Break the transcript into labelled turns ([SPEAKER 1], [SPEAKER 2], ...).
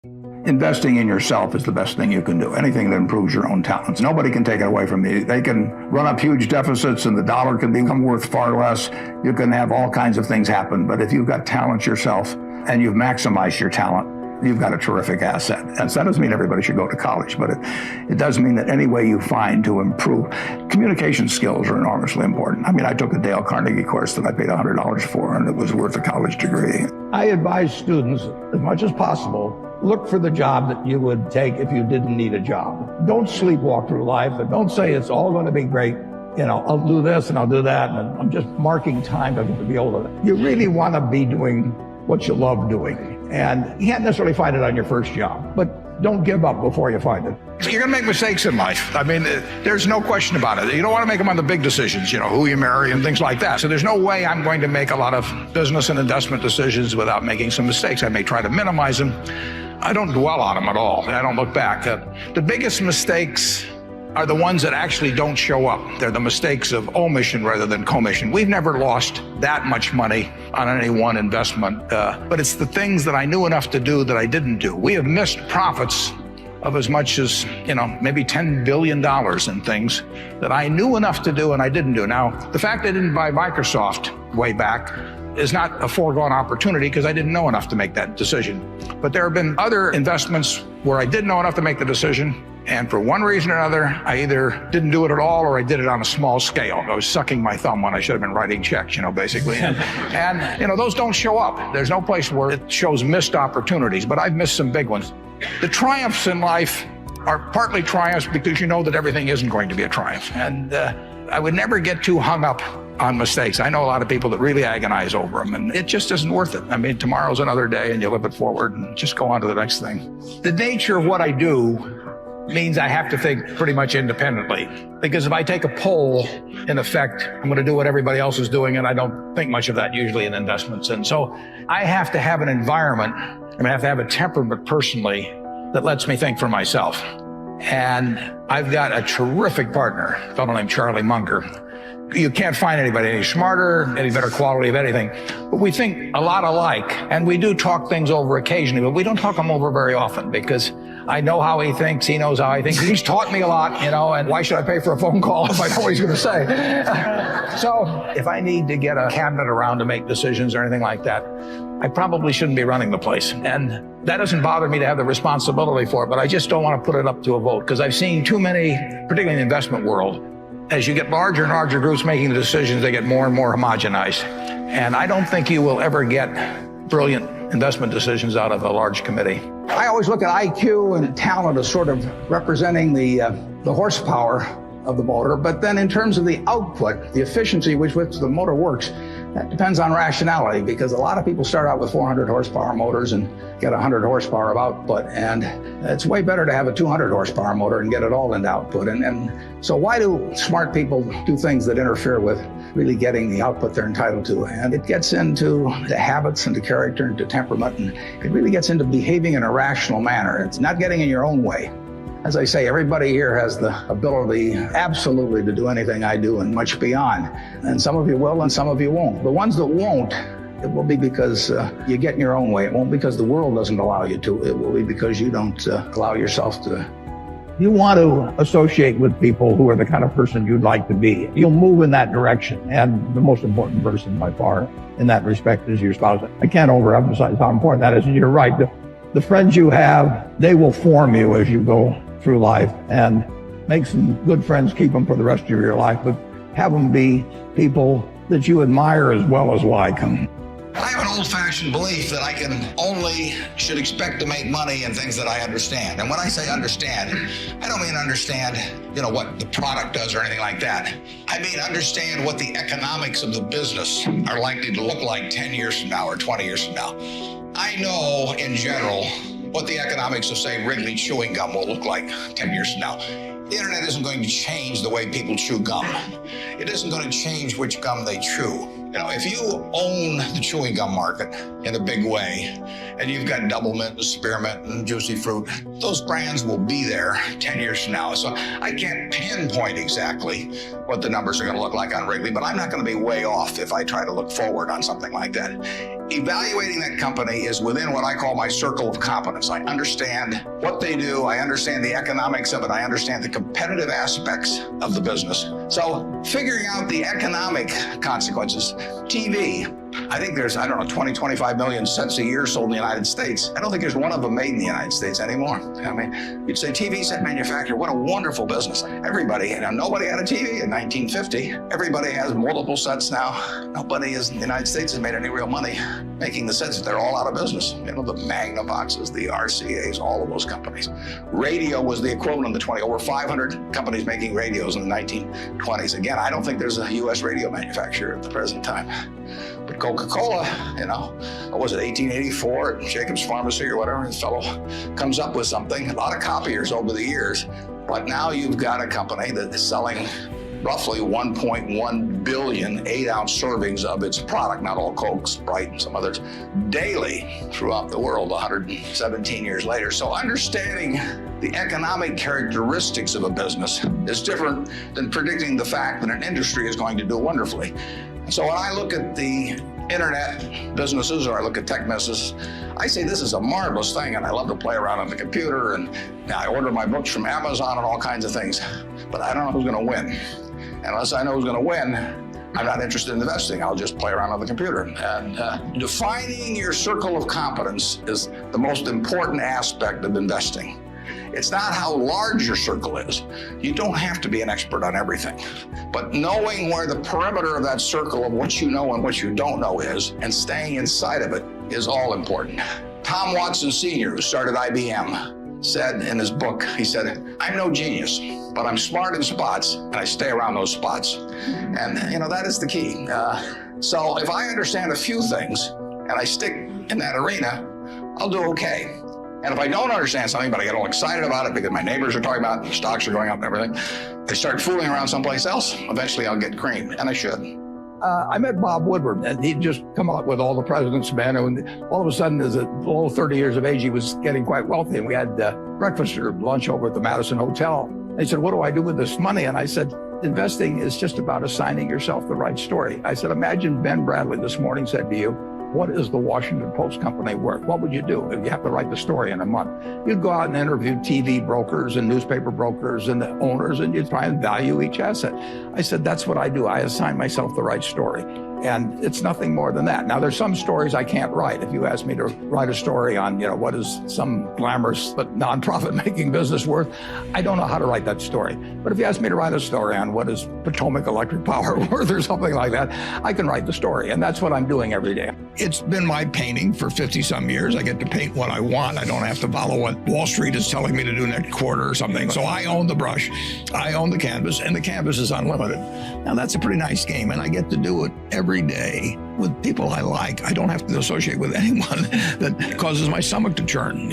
[SPEAKER 1] Investing in yourself is the best thing you can do. Anything that improves your own talents. Nobody can take it away from you. They can run up huge deficits and the dollar can become worth far less. You can have all kinds of things happen. But if you've got talent yourself and you've maximized your talent, you've got a terrific asset. And so that doesn't mean everybody should go to college, but it does mean that any way you find to improve, communication skills are enormously important. I mean, I took a Dale Carnegie course that I paid $100 for, and it was worth a college degree.
[SPEAKER 2] I advise students, as much as possible, look for the job that you would take if you didn't need a job. Don't sleepwalk through life, and don't say it's all going to be great. You know, I'll do this and I'll do that, and I'm just marking time to be able to. You really want to be doing what you love doing. And you can't necessarily find it on your first job, but don't give up before you find it.
[SPEAKER 3] You're going to make mistakes in life. I mean, there's no question about it. You don't want to make them on the big decisions, you know, who you marry and things like that. So there's no way I'm going to make a lot of business and investment decisions without making some mistakes. I may try to minimize them. I don't dwell on them at all. I don't look back. The biggest mistakes are the ones that actually don't show up. They're the mistakes of omission rather than commission. We've never lost that much money on any one investment, but it's the things that I knew enough to do that I didn't do. We have missed profits of as much as, you know, maybe $10 billion in things that I knew enough to do and I didn't do. Now, the fact I didn't buy Microsoft way back is not a foregone opportunity because I didn't know enough to make that decision. But there have been other investments where I didn't know enough to make the decision. And for one reason or another, I either didn't do it at all or I did it on a small scale. I was sucking my thumb when I should have been writing checks, you know, basically. And you know, those don't show up. There's no place where it shows missed opportunities, but I've missed some big ones. The triumphs in life are partly triumphs because you know that everything isn't going to be a triumph. And I would never get too hung up on mistakes. I know a lot of people that really agonize over them, and it just isn't worth it. I mean, tomorrow's another day and you live it forward and just go on to the next thing. The nature of what I do means I have to think pretty much independently. Because if I take a poll, in effect, I'm going to do what everybody else is doing, and I don't think much of that usually in investments. And so I have to have an environment, I have to have a temperament personally that lets me think for myself. And I've got a terrific partner, a fellow named Charlie Munger. You can't find anybody any smarter, any better quality of anything. But we think a lot alike, and we do talk things over occasionally, but we don't talk them over very often because I know how he thinks, he knows how he thinks. He's taught me a lot, you know, and why should I pay for a phone call if I know what he's going to say? So if I need to get a cabinet around to make decisions or anything like that, I probably shouldn't be running the place. And that doesn't bother me to have the responsibility for it, but I just don't want to put it up to a vote because I've seen too many, particularly in the investment world, as you get larger and larger groups making the decisions, they get more and more homogenized. And I don't think you will ever get brilliant investment decisions out of a large committee.
[SPEAKER 2] I always look at IQ and talent as sort of representing the horsepower of the motor, but then in terms of the output, the efficiency with which the motor works, that depends on rationality because a lot of people start out with 400 horsepower motors and get 100 horsepower of output, and it's way better to have a 200 horsepower motor and get it all into output. And so why do smart people do things that interfere with really getting the output they're entitled to? And it gets into the habits and the character and the temperament, and it really gets into behaving in a rational manner. It's not getting in your own way. As I say, everybody here has the ability absolutely to do anything I do and much beyond. And some of you will and some of you won't. The ones that won't, it will be because you get in your own way. It won't because the world doesn't allow you to. It will be because you don't allow yourself to. You want to associate with people who are the kind of person you'd like to be. You'll move in that direction. And the most important person by far in that respect is your spouse. I can't overemphasize how important that is. And you're right. The friends you have, they will form you as you go through life, and make some good friends, keep them for the rest of your life, but have them be people that you admire as well as like them.
[SPEAKER 4] I have an old-fashioned belief that I should expect to make money in things that I understand. And when I say understand, I don't mean understand, you know, what the product does or anything like that. I mean understand what the economics of the business are likely to look like 10 years from now or 20 years from now. I know, in general, what the economics of, say, Wrigley chewing gum will look like 10 years from now. The internet isn't going to change the way people chew gum. It isn't going to change which gum they chew. You know, if you own the chewing gum market in a big way, and you've got Double Mint and Spearmint and Juicy Fruit, those brands will be there 10 years from now. So I can't pinpoint exactly what the numbers are going to look like on Wrigley, but I'm not going to be way off if I try to look forward on something like that. evaluating that company is within what I call my circle of competence. I understand what they do. I understand the economics of it. I understand the competitive aspects of the business. So figuring out the economic consequences, TV, I think there's, 20, 25 million sets a year sold in the United States. I don't think there's one of them made in the United States anymore. I mean, you'd say TV set manufacturer, what a wonderful business. Everybody, nobody had a TV in 1950. Everybody has multiple sets now. Nobody in the United States has made any real money making the sets. They're all out of business. The Magnavoxes, the RCAs, all of those companies. Radio was the equivalent of the 20, over 500 companies making radios in the 1920s. Again, I don't think there's a U.S. radio manufacturer at the present time. But Coca-Cola, what was it, 1884 at Jacobs Pharmacy or whatever, the fellow comes up with something, a lot of copiers over the years. But now you've got a company that is selling roughly 1.1 billion 8-ounce servings of its product, not all Coke, Sprite, and some others, daily throughout the world 117 years later. So understanding the economic characteristics of a business is different than predicting the fact that an industry is going to do wonderfully. So when I look at the internet businesses or I look at tech businesses, I say this is a marvelous thing, and I love to play around on the computer, and I order my books from Amazon and all kinds of things, but I don't know who's going to win. And unless I know who's going to win, I'm not interested in investing. I'll just play around on the computer. And defining your circle of competence is the most important aspect of investing. It's not how large your circle is. You don't have to be an expert on everything. But knowing where the perimeter of that circle of what you know and what you don't know is, and staying inside of it, is all important. Tom Watson Sr., who started IBM, said in his book, he said, I'm no genius, but I'm smart in spots, and I stay around those spots. And, that is the key. So if I understand a few things, and I stick in that arena, I'll do okay. And if I don't understand something, but I get all excited about it because my neighbors are talking about it, the stocks are going up and everything, I start fooling around someplace else, eventually I'll get creamed, and I should.
[SPEAKER 1] I met Bob Woodward, and he'd just come out with All the President's Men, and all of a sudden, as a little 30 years of age, he was getting quite wealthy, and we had breakfast or lunch over at the Madison Hotel. And he said, what do I do with this money? And I said, investing is just about assigning yourself the right story. I said, imagine Ben Bradley this morning said to you, what is the Washington Post company worth? What would you do if you have to write the story in a month? You'd go out and interview TV brokers and newspaper brokers and the owners, and you'd try and value each asset. I said, that's what I do. I assign myself the right story. And it's nothing more than that. Now, there's some stories I can't write. If you ask me to write a story on, what is some glamorous but non-profit making business worth, I don't know how to write that story. But if you ask me to write a story on what is Potomac Electric Power worth or something like that, I can write the story. And that's what I'm doing every day.
[SPEAKER 3] It's been my painting for 50-some years. I get to paint what I want. I don't have to follow what Wall Street is telling me to do next quarter or something. So I own the brush, I own the canvas, and the canvas is unlimited. Now, that's a pretty nice game, and I get to do it every day with people I like. I don't have to associate with anyone that causes my stomach to churn.